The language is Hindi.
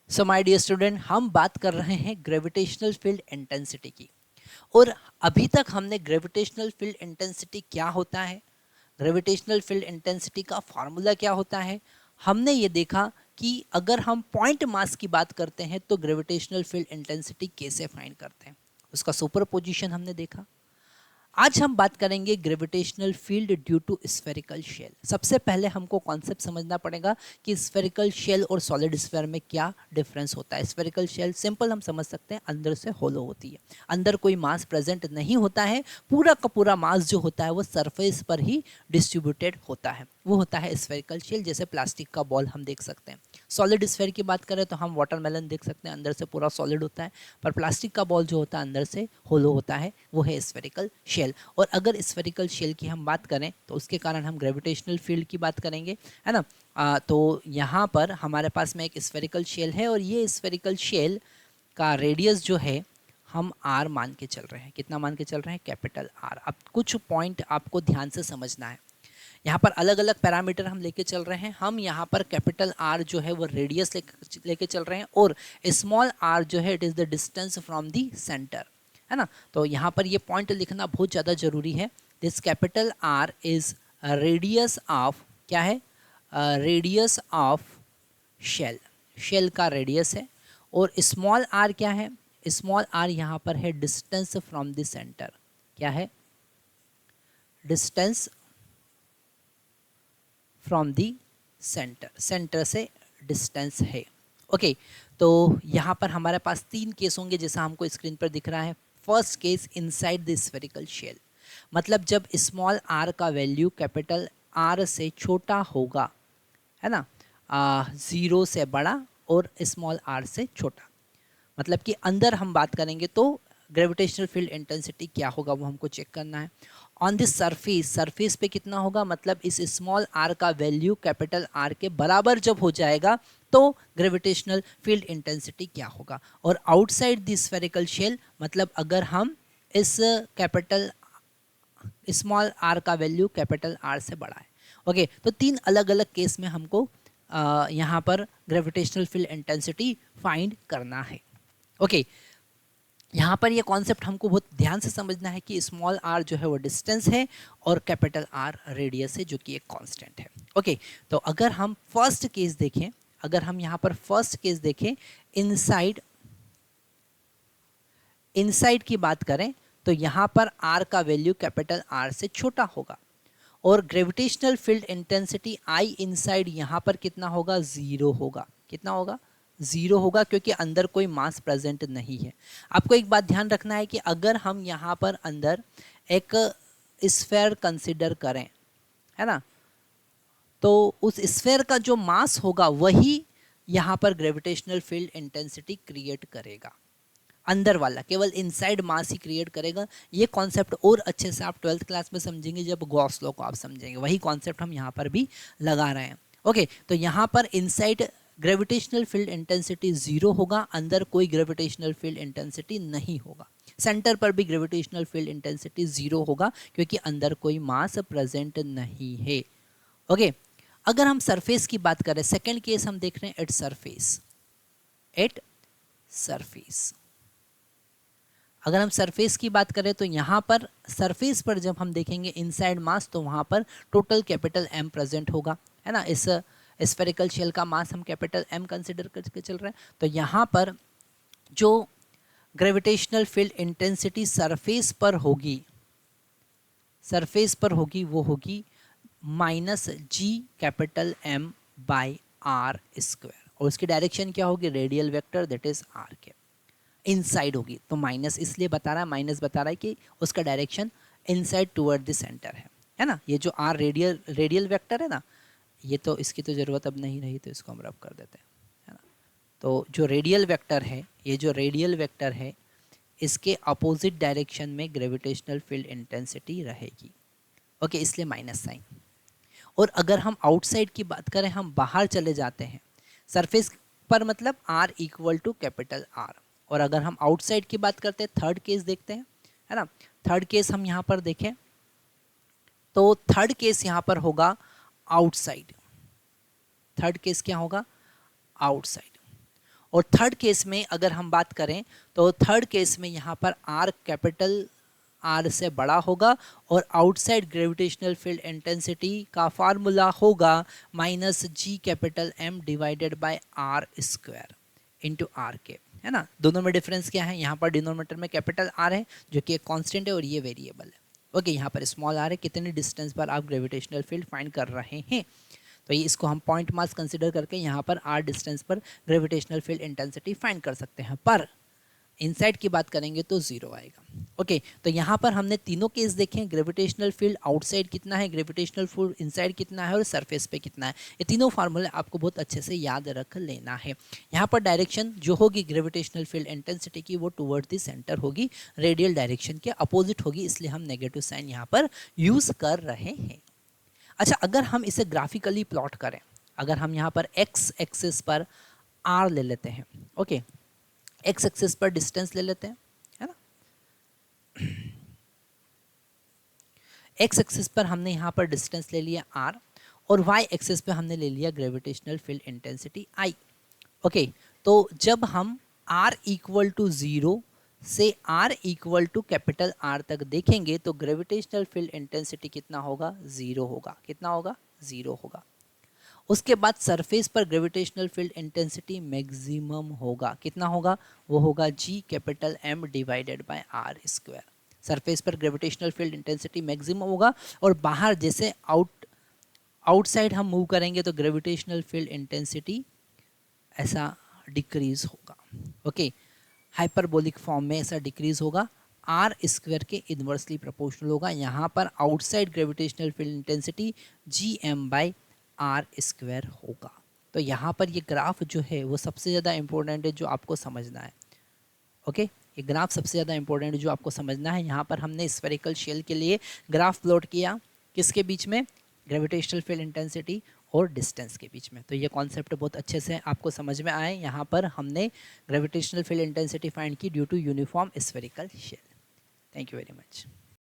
सो माय डियर स्टूडेंट, हम बात कर रहे हैं ग्रेविटेशनल फील्ड इंटेंसिटी की। और अभी तक हमने ग्रेविटेशनल फील्ड इंटेंसिटी क्या होता है, ग्रेविटेशनल फील्ड इंटेंसिटी का फॉर्मूला क्या होता है, हमने ये देखा कि अगर हम पॉइंट मास की बात करते हैं तो ग्रेविटेशनल फील्ड इंटेंसिटी कैसे फाइंड करते हैं, उसका सुपरपोजिशन हमने देखा। आज हम बात करेंगे gravitational field due to spherical shell. सबसे पहले हमको कॉन्सेप्ट समझना पड़ेगा कि स्फेरिकल शेल और सॉलिड स्फीयर में क्या डिफरेंस होता है। स्फेरिकल शेल सिंपल हम समझ सकते हैं, अंदर से होलो होती है, अंदर कोई मास प्रेजेंट नहीं होता है, पूरा का पूरा मास जो होता है वो सरफेस पर ही डिस्ट्रीब्यूटेड होता है, वो होता है स्फेरिकल शेल। जैसे प्लास्टिक का बॉल हम देख सकते हैं। सॉलिड स्फीयर की बात करें तो हम वाटरमेलन देख सकते हैं, अंदर से पूरा सॉलिड होता है, पर प्लास्टिक का बॉल जो होता है अंदर से होलो होता है, वो है स्फेरिकल शेल। और अगर स्फेरिकल शेल की हम बात करें तो उसके कारण हम ग्रेविटेशनल फील्ड की बात करेंगे, है ना। तो यहाँ पर हमारे पास में एक स्फेरिकल शेल है और ये स्फेरिकल शेल का रेडियस जो है हम आर मान के चल रहे हैं। कितना मान के चल रहे हैं? Capital R. अब कुछ पॉइंट आपको ध्यान से समझना है। यहाँ पर अलग अलग पैरामीटर हम लेके चल रहे हैं। हम यहाँ पर कैपिटल आर जो है वो रेडियस लेके चल रहे हैं और स्मॉल आर जो है it is the distance from the centre, है ना। तो यहाँ पर ये पॉइंट लिखना बहुत ज़्यादा जरूरी है। This capital R is radius of, क्या है? रेडियस ऑफ शेल, शेल का रेडियस है। और स्मॉल आर क्या है? स्मॉल आर यहाँ पर है डिस्टेंस फ्रॉम द सेंटर। क्या है? Distance from the centre, centre से डिस्टेंस है। ओके, तो यहाँ पर हमारे पास तीन केस होंगे जैसा हमको स्क्रीन पर दिख रहा है। First case inside the spherical shell, मतलब जब स्मॉल आर का वैल्यू कैपिटल आर से छोटा होगा, है ना, 0 से बड़ा और स्मॉल आर से छोटा, मतलब कि अंदर हम बात करेंगे तो ग्रेविटेशनल फील्ड इंटेंसिटी क्या होगा वो हमको चेक करना है। ऑन दिस सरफेस, सरफेस पे कितना होगा, मतलब इस स्मॉल आर का वैल्यू कैपिटल आर के बराबर जब हो जाएगा तो ग्रेविटेशनल फील्ड इंटेंसिटी क्या होगा। और आउटसाइड द स्फेरिकल शेल, मतलब अगर हम इस कैपिटल स्मॉल आर का वैल्यू कैपिटल आर से बड़ा है। ओके, तो तीन अलग अलग केस में हमको यहाँ पर ग्रेविटेशनल फील्ड इंटेंसिटी फाइंड करना है। ओके, यहाँ पर ये कॉन्सेप्ट हमको बहुत ध्यान से समझना है कि स्मॉल आर जो है वो डिस्टेंस है और कैपिटल आर रेडियस है जो कि एक कांस्टेंट है। ओके, तो अगर हम फर्स्ट केस देखें, अगर हम यहाँ पर फर्स्ट केस देखें, इनसाइड, इनसाइड की बात करें तो यहाँ पर आर का वैल्यू कैपिटल आर से छोटा होगा और ग्रेविटेशनल फील्ड इंटेंसिटी आई इनसाइड यहाँ पर कितना होगा? 0 होगा। कितना होगा? 0 होगा, क्योंकि अंदर कोई मास प्रेजेंट नहीं है। आपको एक बात ध्यान रखना है कि अगर हम यहाँ पर अंदर एक स्फेयर कंसिडर करें, है ना, तो उस स्फेयर का जो मास होगा वही यहाँ पर ग्रेविटेशनल फील्ड इंटेंसिटी क्रिएट करेगा। अंदर वाला केवल इनसाइड मास ही क्रिएट करेगा। ये कॉन्सेप्ट और अच्छे से आप 12th क्लास में समझेंगे जब गॉस लॉ को आप समझेंगे, वही कॉन्सेप्ट हम यहाँ पर भी लगा रहे हैं। ओके, तो यहाँ पर इनसाइड ग्रेविटेशनल फील्ड इंटेंसिटी 0 होगा, अंदर कोई ग्रेविटेशनल फील्ड इंटेंसिटी नहीं होगा। सेंटर पर भी ग्रेविटेशनल फील्ड इंटेंसिटी 0 होगा क्योंकि अंदर कोई मास प्रेजेंट नहीं है। ओके, अगर हम सरफेस की बात करें, सेकेंड केस हम देख रहे हैं एट सरफेस, एट सरफेस। अगर हम सरफेस की बात करें तो यहाँ पर सरफेस पर जब हम देखेंगे इनसाइड मास तो वहाँ पर टोटल कैपिटल एम प्रेजेंट होगा, है ना। इस स्फेरिकल शेल का मास हम कैपिटल एम कंसिडर करके चल रहे हैं। तो यहाँ पर जो ग्रेविटेशनल फील्ड इंटेंसिटी सरफेस पर होगी, सरफेस पर होगी वो होगी minus G capital M by R square, और उसकी डायरेक्शन क्या होगी? Radial vector, that is R के इनसाइड होगी। तो माइनस इसलिए बता रहा है, माइनस बता रहा है कि उसका direction inside toward the centre है ना। ये जो आर रेडियल, रेडियल वेक्टर है ना, ये तो इसकी तो ज़रूरत अब नहीं रही तो इसको हम रब कर देते हैं, है ना। तो जो रेडियल वेक्टर है, ये जो रेडियल वेक्टर है इसके अपोजिट डायरेक्शन में ग्रेविटेशनल फील्ड इंटेंसिटी रहेगी। ओके, इसलिए माइनस साइन। और अगर हम आउटसाइड की बात करें, हम बाहर चले जाते हैं सरफेस पर, मतलब R equal to capital R. और अगर हम आउटसाइड की बात करते हैं, थर्ड केस देखते हैं, है ना। थर्ड केस हम यहाँ पर देखें तो थर्ड केस यहाँ पर होगा आउटसाइड। थर्ड केस क्या होगा? आउटसाइड। और थर्ड केस में अगर हम बात करें तो थर्ड केस में यहाँ पर आर कैपिटल आर से बड़ा होगा और आउटसाइड ग्रेविटेशनल फील्ड इंटेंसिटी का फार्मूला होगा minus G capital M divided by R square into R के, है ना। दोनों में डिफरेंस क्या है, यहाँ पर डिनोमिनेटर में कैपिटल आर है जो कि एक कांस्टेंट है और ये वेरिएबल है। ओके, यहाँ पर स्मॉल आर है, कितने डिस्टेंस पर आप ग्रेविटेशनल फील्ड फाइंड कर रहे हैं। तो ये इसको हम पॉइंट मास कंसिडर करके यहाँ पर आर डिस्टेंस पर ग्रेविटेशनल फील्ड इंटेंसिटी फाइंड कर सकते हैं, पर इनसाइड की बात करेंगे तो जीरो आएगा। ओके, तो यहाँ पर हमने तीनों केस देखे, ग्रेविटेशनल फील्ड आउटसाइड कितना है, ग्रेविटेशनल फील्ड इनसाइड कितना है और सरफेस पे कितना है। ये तीनों फार्मूले आपको बहुत अच्छे से याद रख लेना है। यहाँ पर डायरेक्शन जो होगी ग्रेविटेशनल फील्ड इंटेंसिटी की वो टुवर्ड द सेंटर होगी, रेडियल डायरेक्शन के अपोजिट होगी, इसलिए हम नेगेटिव साइन यहाँ पर यूज कर रहे हैं। अच्छा, अगर हम इसे ग्राफिकली प्लॉट करें, अगर हम यहाँ पर एक्स एक्सिस पर आर ले लेते हैं, ओके, एक्स एक्सिस पर डिस्टेंस ले लेते हैं, है ना। एक्स एक्सिस पर हमने यहाँ पर डिस्टेंस ले लिया आर और वाई एक्सिस पे हमने ले लिया gravitational field intensity I. Okay, तो जब हम आर इक्वल टू 0 से R equal to capital R तक देखेंगे तो ग्रेविटेशनल फील्ड इंटेंसिटी कितना होगा, 0 होगा। कितना होगा, 0 होगा। उसके बाद सरफेस पर ग्रेविटेशनल फील्ड इंटेंसिटी मैक्सिमम होगा। कितना होगा, वो होगा G capital M divided by R square. Surface पर ग्रेविटेशनल फील्ड इंटेंसिटी मैक्सिमम होगा और बाहर जैसे आउटसाइड हम मूव करेंगे तो ग्रेविटेशनल फील्ड इंटेंसिटी ऐसा डिक्रीज होगा। ओके, हाइपरबोलिक फॉर्म में ऐसा डिक्रीज होगा, आर स्क्वायर के इन्वर्सली प्रोपोर्शनल होगा। यहाँ पर outside gravitational field intensity G M by R square होगा। तो यहाँ पर ये ग्राफ जो है वो सबसे ज़्यादा इंपॉर्टेंट है जो आपको समझना है। ओके, ये ग्राफ सबसे ज़्यादा इंपॉर्टेंट है जो आपको समझना है। यहाँ पर हमने स्फेरिकल शेल के लिए ग्राफ प्लॉट किया, किसके बीच में, ग्रेविटेशनल फील्ड इंटेंसिटी और डिस्टेंस के बीच में। तो ये कॉन्सेप्ट बहुत अच्छे से आपको समझ में आए। यहाँ पर हमने ग्रेविटेशनल फील्ड इंटेंसिटी फाइंड की due to uniform spherical shell. Thank you very much.